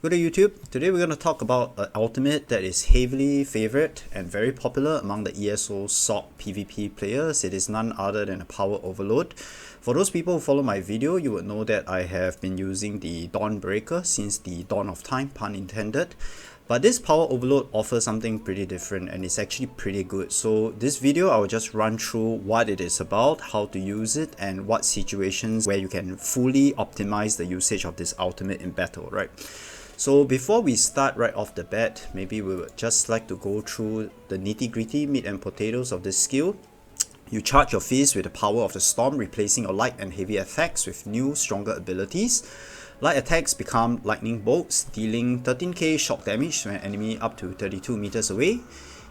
Good day YouTube. Today we're going to talk about an ultimate that is heavily favored and very popular among the ESO SOC PvP players. It is none other than a Power Overload. For those people who follow my video, you would know that I have been using the Dawnbreaker since the dawn of time, pun intended. But this Power Overload offers something pretty different and it's actually pretty good. So this video I will just run through what it is about, how to use it, and what situations where you can fully optimize the usage of this ultimate in battle, right? So before we start right off the bat, maybe we would just like to go through the nitty-gritty meat and potatoes of this skill. You charge your fist with the power of the storm, replacing your light and heavy attacks with new, stronger abilities. Light attacks become lightning bolts, dealing 13k shock damage to an enemy up to 32 meters away.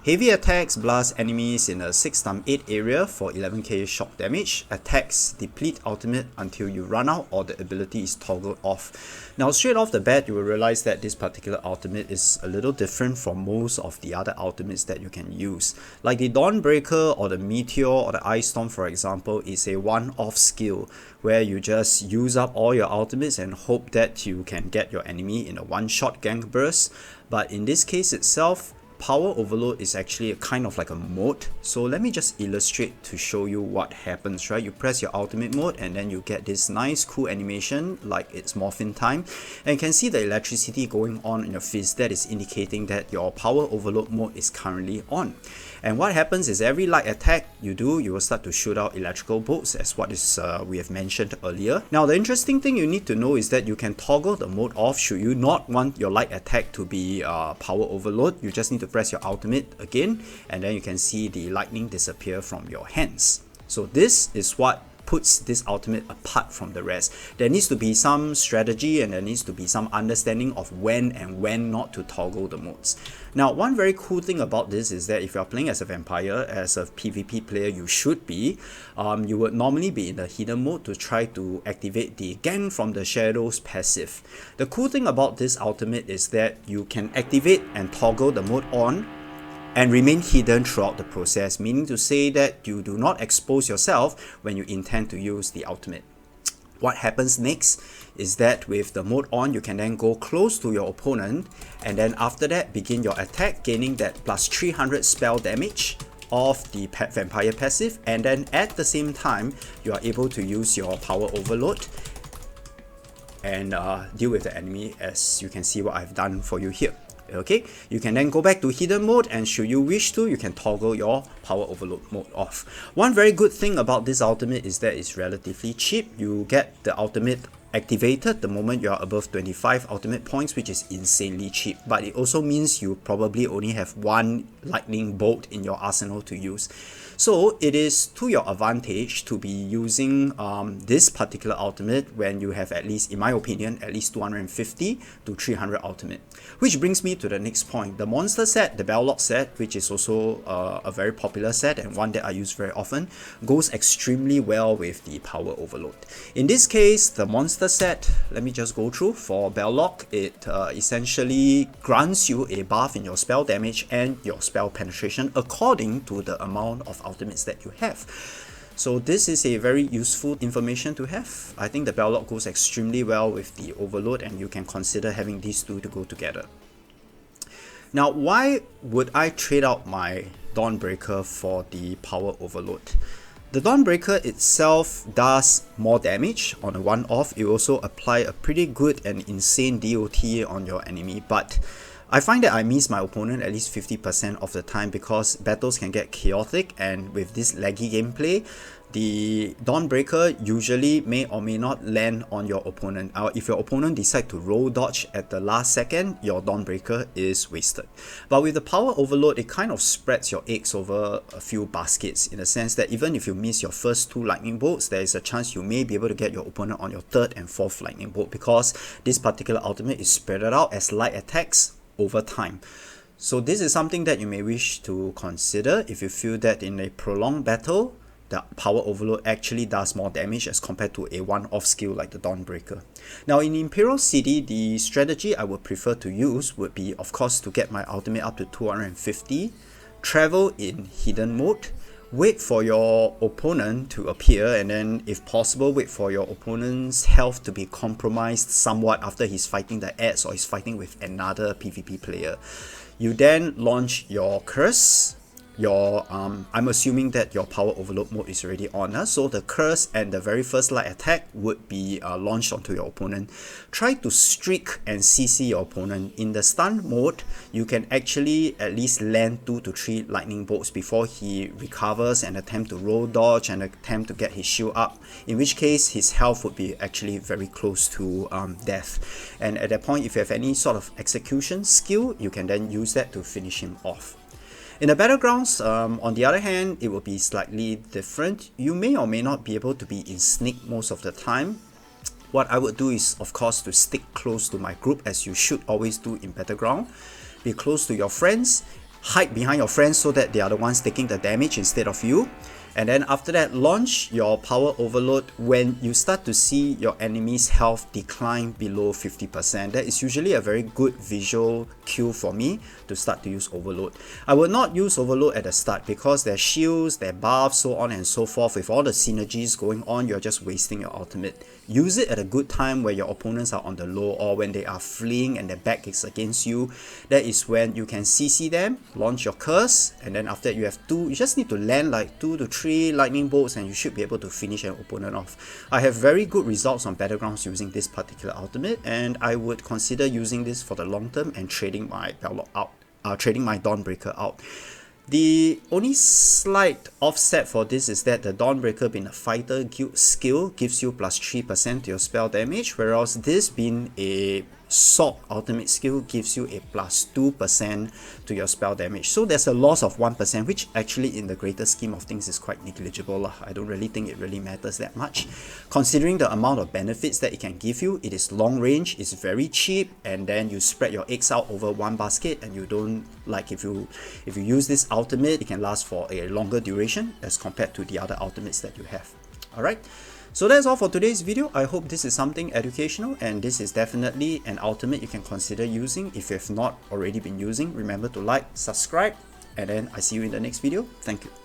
Heavy attacks blast enemies in a 6x8 area for 11k shock damage. Attacks deplete ultimate until you run out or the ability is toggled off. Now straight off the bat you will realize that this particular ultimate is a little different from most of the other ultimates that you can use. Like the Dawnbreaker or the Meteor or the Ice Storm, for example, is a one-off skill where you just use up all your ultimates and hope that you can get your enemy in a one-shot gank burst. But in this case itself, Power Overload is actually a kind of like a mode. So let me just illustrate to show you what happens, right? You press your ultimate mode and then you get this nice cool animation like it's morphin time. And you can see the electricity going on in your fist. That is indicating that your Power Overload mode is currently on. And what happens is every light attack you do, you will start to shoot out electrical bolts, as what is we have mentioned earlier. Now the interesting thing you need to know is that you can toggle the mode off should you not want your light attack to be Power Overload. You just need to press your ultimate again and then you can see the lightning disappear from your hands. So this is what puts this ultimate apart from the rest. There needs to be some strategy and there needs to be some understanding of when and when not to toggle the modes. Now one very cool thing about this is that if you are playing as a vampire, as a PvP player you should be, you would normally be in the hidden mode to try to activate the Gang from the Shadows passive. The cool thing about this ultimate is that you can activate and toggle the mode on and remain hidden throughout the process, meaning to say that you do not expose yourself when you intend to use the ultimate. What happens next is that with the mode on, you can then go close to your opponent and then after that begin your attack, gaining that plus 300 spell damage of the vampire passive, and then at the same time you are able to use your Power Overload and deal with the enemy, as you can see what I've done for you here. Okay, you can then go back to hidden mode and should you wish to, you can toggle your Power Overload mode off. One very good thing about this ultimate is that it's relatively cheap. You get the ultimate activated the moment you are above 25 ultimate points, which is insanely cheap, but it also means you probably only have one lightning bolt in your arsenal to use. So it is to your advantage to be using this particular ultimate when you have at least, in my opinion, at least 250 to 300 ultimate. Which brings me to the next point. The monster set, the Balorgh set, which is also a very popular set and one that I use very often, goes extremely well with the Power Overload. In this case, the monster set, let me just go through. For Balorgh, it essentially grants you a buff in your spell damage and your spell penetration according to the amount of ultimates that you have. So this is a very useful information to have. I think the Balorgh goes extremely well with the Overload and you can consider having these two to go together. Now why would I trade out my Dawnbreaker for the Power Overload? The Dawnbreaker itself does more damage on a one-off. It also apply a pretty good and insane DOT on your enemy, but I find that I miss my opponent at least 50% of the time because battles can get chaotic, and with this laggy gameplay, the Dawnbreaker usually may or may not land on your opponent. If your opponent decides to roll dodge at the last second, your Dawnbreaker is wasted. But with the Power Overload, it kind of spreads your eggs over a few baskets, in the sense that even if you miss your first two lightning bolts, there is a chance you may be able to get your opponent on your third and fourth lightning bolt, because this particular ultimate is spread out as light attacks over time. So this is something that you may wish to consider if you feel that in a prolonged battle, the Power Overload actually does more damage as compared to a one-off skill like the Dawnbreaker. Now in Imperial City, the strategy I would prefer to use would be, of course, to get my ultimate up to 250, travel in hidden mode, wait for your opponent to appear, and then if possible wait for your opponent's health to be compromised somewhat after he's fighting the ads or he's fighting with another PvP player. You then launch your curse. I'm assuming that your power overload mode is already on, so the curse and the very first light attack would be launched onto your opponent. Try to streak and CC your opponent. In the stun mode, you can actually at least land 2 to 3 lightning bolts before he recovers and attempt to roll dodge and attempt to get his shield up, in which case his health would be actually very close to death. And at that point, if you have any sort of execution skill, you can then use that to finish him off. In the Battlegrounds, on the other hand, it will be slightly different. You may or may not be able to be in sneak most of the time. What I would do is, of course, to stick close to my group, as you should always do in Battleground. Be close to your friends, hide behind your friends so that they are the ones taking the damage instead of you. And then after that, launch your power overload when you start to see your enemy's health decline below 50%. That is usually a very good visual cue for me to start to use overload. I will not use overload at the start because their shields, their buffs, so on and so forth. With all the synergies going on, you're just wasting your ultimate. Use it at a good time where your opponents are on the low or when they are fleeing and their back is against you. That is when you can CC them, launch your curse, and then after that you just need to land like 2 to 3 lightning bolts and you should be able to finish an opponent off. I have very good results on Battlegrounds using this particular ultimate, and I would consider using this for the long term and trading my Balorgh out, trading my Dawnbreaker out. The only slight offset for this is that the Dawnbreaker being a fighter guild skill gives you plus 3% to your spell damage, whereas this being a sword ultimate skill gives you a plus 2% to your spell damage. So there's a loss of 1%, which actually in the greater scheme of things is quite negligible. I don't really think it really matters that much. Considering the amount of benefits that it can give you, it is long range, it's very cheap, and then you spread your eggs out over one basket, and you don't, like if you use this ultimate, it can last for a longer duration as compared to the other ultimates that you have. Alright. So that's all for today's video. I hope this is something educational, and this is definitely an ultimate you can consider using. If you have not already been using, remember to like, subscribe, and then I see you in the next video. Thank you.